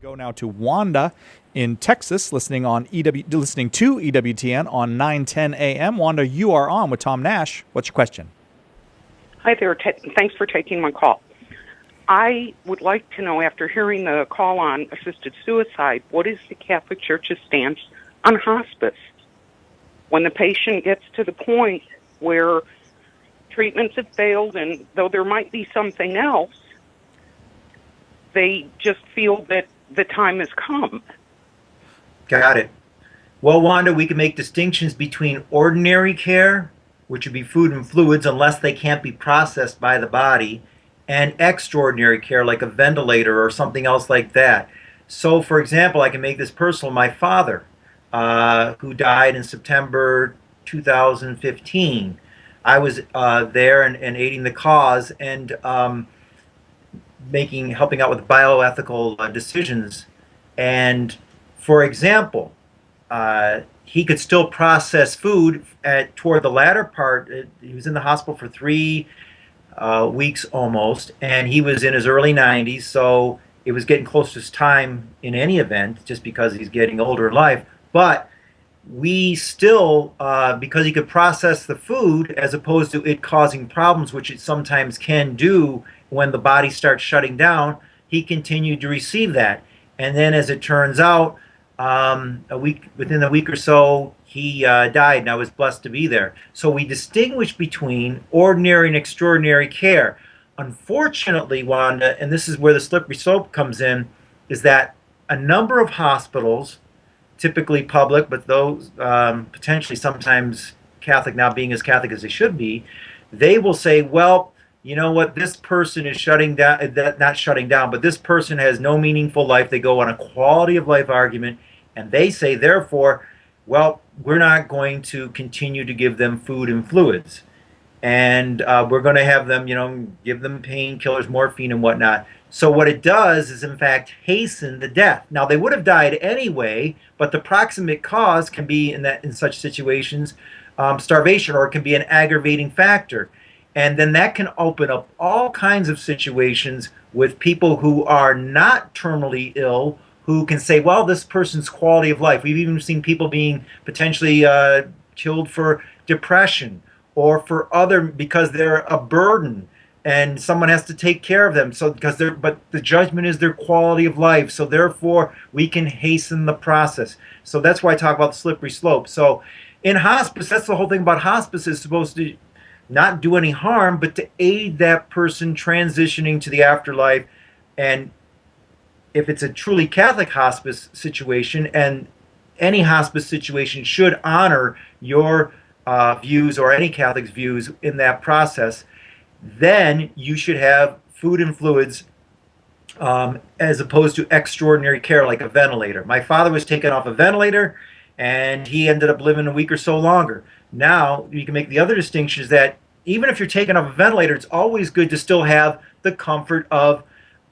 Go now to Wanda in Texas, listening to EWTN on 910 a.m. Wanda, you are on with Tom Nash. What's your question? Hi there. Thanks for taking my call. I would like to know, after hearing the call on assisted suicide, what is the Catholic Church's stance on hospice? When the patient gets to the point where treatments have failed, and though there might be something else, they just feel that the time has come. Got it. Well, Wanda, we can make distinctions between ordinary care, which would be food and fluids unless they can't be processed by the body, and extraordinary care like a ventilator or something else like that. So, for example, I can make this personal. My father, who died in September 2015, I was there and aiding the cause and helping out with bioethical decisions. And for example, he could still process food toward the latter part. He was in the hospital for 3 weeks almost, and he was in his early 90s, so it was getting close to his time in any event, just because he's getting older in life. But we still, because he could process the food as opposed to it causing problems, which it sometimes can do when the body starts shutting down, he continued to receive that. And then, as it turns out, within a week or so, he died, and I was blessed to be there. So we distinguish between ordinary and extraordinary care. Unfortunately, Wanda, and this is where the slippery slope comes in, is that a number of hospitals, typically public, but those potentially sometimes Catholic, not being as Catholic as they should be, they will say, well, you know what, this person is shutting down, not shutting down, but this person has no meaningful life. They go on a quality of life argument, and they say, therefore, well, we're not going to continue to give them food and fluids. And we're going to have them, give them painkillers, morphine and whatnot. So what it does is, in fact, hasten the death. Now, they would have died anyway, but the proximate cause can be, in such situations, starvation, or it can be an aggravating factor. And then that can open up all kinds of situations with people who are not terminally ill, who can say, well, this person's quality of life. We've even seen people being potentially killed for depression or because they're a burden and someone has to take care of them. But the judgment is their quality of life. So therefore, we can hasten the process. So that's why I talk about the slippery slope. So in hospice, that's the whole thing about hospice, is supposed to not do any harm, but to aid that person transitioning to the afterlife. And if it's a truly Catholic hospice situation, and any hospice situation should honor your views or any Catholic's views in that process, then you should have food and fluids as opposed to extraordinary care like a ventilator. My father was taken off a ventilator, and he ended up living a week or so longer. Now, you can make the other distinction, is that even if you're taken off a ventilator, it's always good to still have the comfort of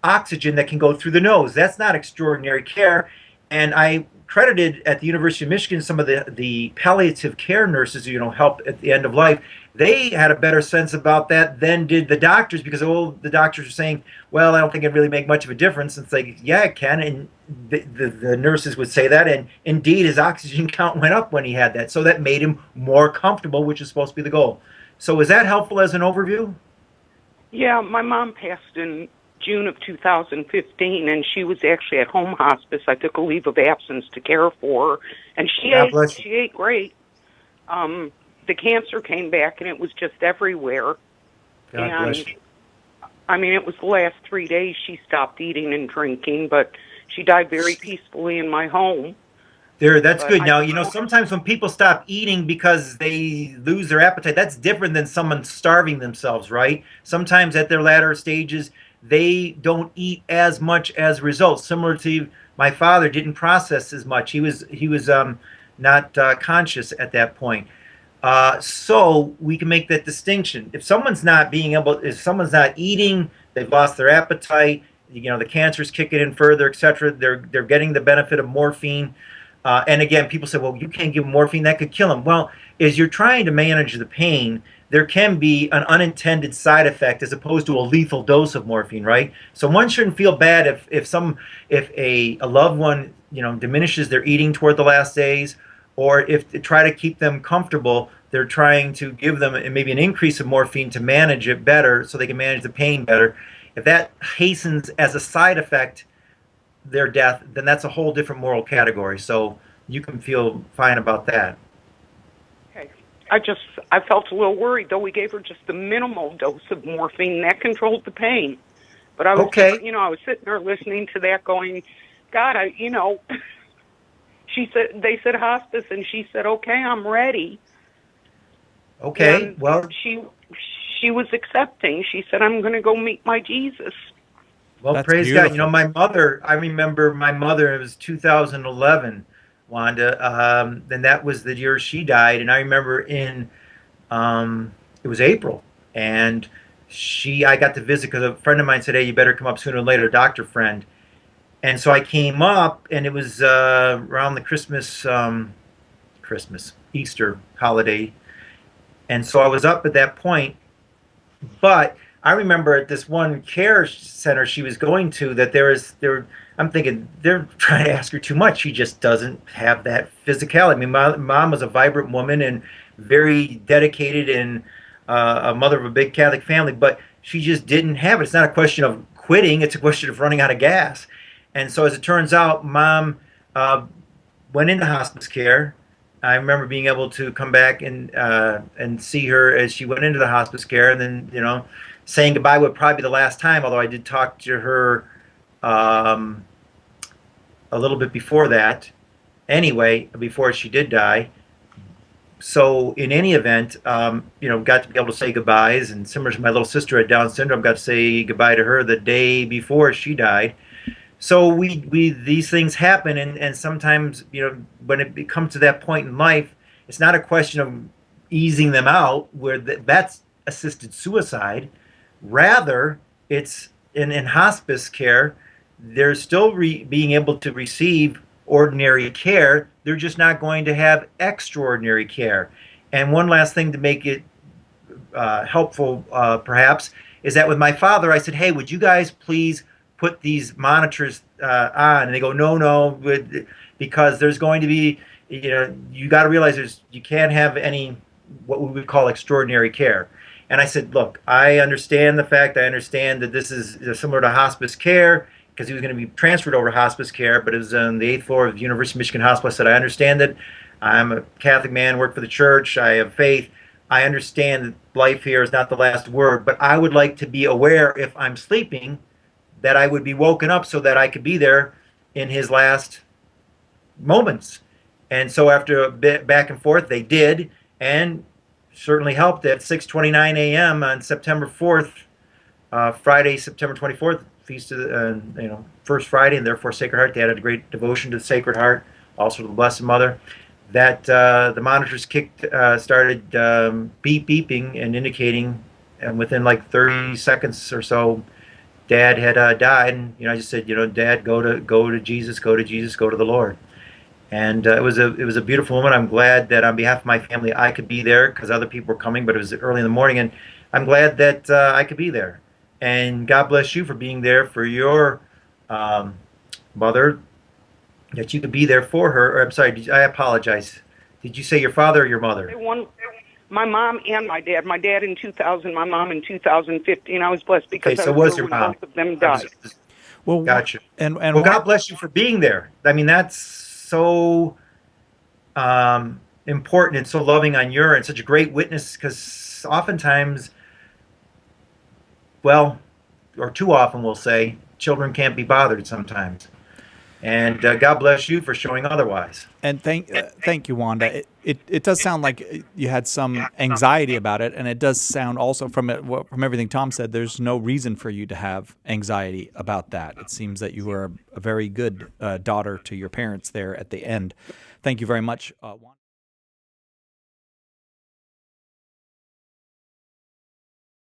oxygen that can go through the nose. That's not extraordinary care. And I credited at the University of Michigan some of the palliative care nurses who help at the end of life. They had a better sense about that than did the doctors, because the doctors were saying, well, I don't think it really make much of a difference. It's like, yeah, it can. And the nurses would say that, and indeed his oxygen count went up when he had that. So that made him more comfortable, which is supposed to be the goal. So is that helpful as an overview? Yeah, my mom passed in June of 2015, and she was actually at home hospice. I took a leave of absence to care for her, and she ate great. The cancer came back, and it was just everywhere. God bless you. I mean, it was the last 3 days she stopped eating and drinking, but she died very peacefully in my home. That's good. Now, sometimes when people stop eating because they lose their appetite, that's different than someone starving themselves, right? Sometimes at their latter stages, they don't eat as much as a result. Similar to my father, didn't process as much. He was not conscious at that point. So we can make that distinction. If someone's not eating, they've lost their appetite, the cancer's kicking in further, etc. They're getting the benefit of morphine. And again, people say, well, you can't give morphine, that could kill them. Well, as you're trying to manage the pain, there can be an unintended side effect as opposed to a lethal dose of morphine, right? So one shouldn't feel bad if a loved one, diminishes their eating toward the last days, or if to try to keep them comfortable, they're trying to give them maybe an increase of morphine to manage it better so they can manage the pain better. If that hastens as a side effect their death, then that's a whole different moral category. So you can feel fine about that. Okay. I felt a little worried, though we gave her just the minimal dose of morphine that controlled the pain. But I was, Okay. I was sitting there listening to that going, God, they said hospice, and she said, okay, I'm ready. Okay. And Well, she was accepting. She said, I'm going to go meet my Jesus. That's praise God. beautiful. My mother, I remember my mother, it was 2011, Wanda. Then that was the year she died. And I remember it was April. And I got to visit because a friend of mine said, hey, you better come up sooner or later, a doctor friend. And so I came up, and it was around the Easter holiday. And so I was up at that point. But I remember at this one care center she was going to that I'm thinking they're trying to ask her too much. She just doesn't have that physicality. I mean, my mom was a vibrant woman and very dedicated and a mother of a big Catholic family, but she just didn't have it. It's not a question of quitting. It's a question of running out of gas. And so as it turns out, mom went into hospice care. I remember being able to come back and see her as she went into the hospice care, and then saying goodbye would probably be the last time. Although I did talk to her a little bit before that, anyway, before she did die. So in any event, got to be able to say goodbyes, and similar to my little sister had Down syndrome, got to say goodbye to her the day before she died. So we these things happen, and sometimes when it comes to that point in life, it's not a question of easing them out where that's assisted suicide. Rather, it's in hospice care, they're still being able to receive ordinary care. They're just not going to have extraordinary care. And one last thing to make it helpful, perhaps, is that with my father, I said, hey, would you guys please put these monitors on? And they go, no, because there's going to be, you got to realize you can't have any what we would call extraordinary care. And I said, look, I understand that this is similar to hospice care, because he was going to be transferred over to hospice care, but it was on the 8th floor of the University of Michigan Hospital. I said, I understand that. I'm a Catholic man, work for the church, I have faith. I understand that life here is not the last word, but I would like to be aware if I'm sleeping that I would be woken up so that I could be there in his last moments. And so after a bit back and forth, they did, and certainly helped at 6:29 a.m. on September 4th, Friday, September 24th, feast of the, first Friday, and therefore Sacred Heart. They had a great devotion to the Sacred Heart, also to the Blessed Mother. That the monitors started beeping and indicating, and within like 30 seconds or so, Dad had died. And I just said, Dad, go to Jesus, go to Jesus, go to the Lord. And it was a beautiful moment. I'm glad that on behalf of my family I could be there, because other people were coming, but it was early in the morning, and I'm glad that I could be there. And God bless you for being there for your mother, that you could be there for her. Or, I'm sorry, I apologize. Did you say your father or your mother? My mom and my dad. My dad in 2000, my mom in 2015. I was blessed because Okay, so I was was there your when mom? both of them died. Well, Gotcha. And Well, God bless you for being there. I mean, that's so important and so loving on your end, such a great witness, because oftentimes, well, or too often we'll say, children can't be bothered sometimes. And God bless you for showing otherwise. And thank you, Wanda. It does sound like you had some anxiety about it, and it does sound also from everything Tom said, there's no reason for you to have anxiety about that. It seems that you were a very good daughter to your parents there at the end. Thank you very much, Wanda.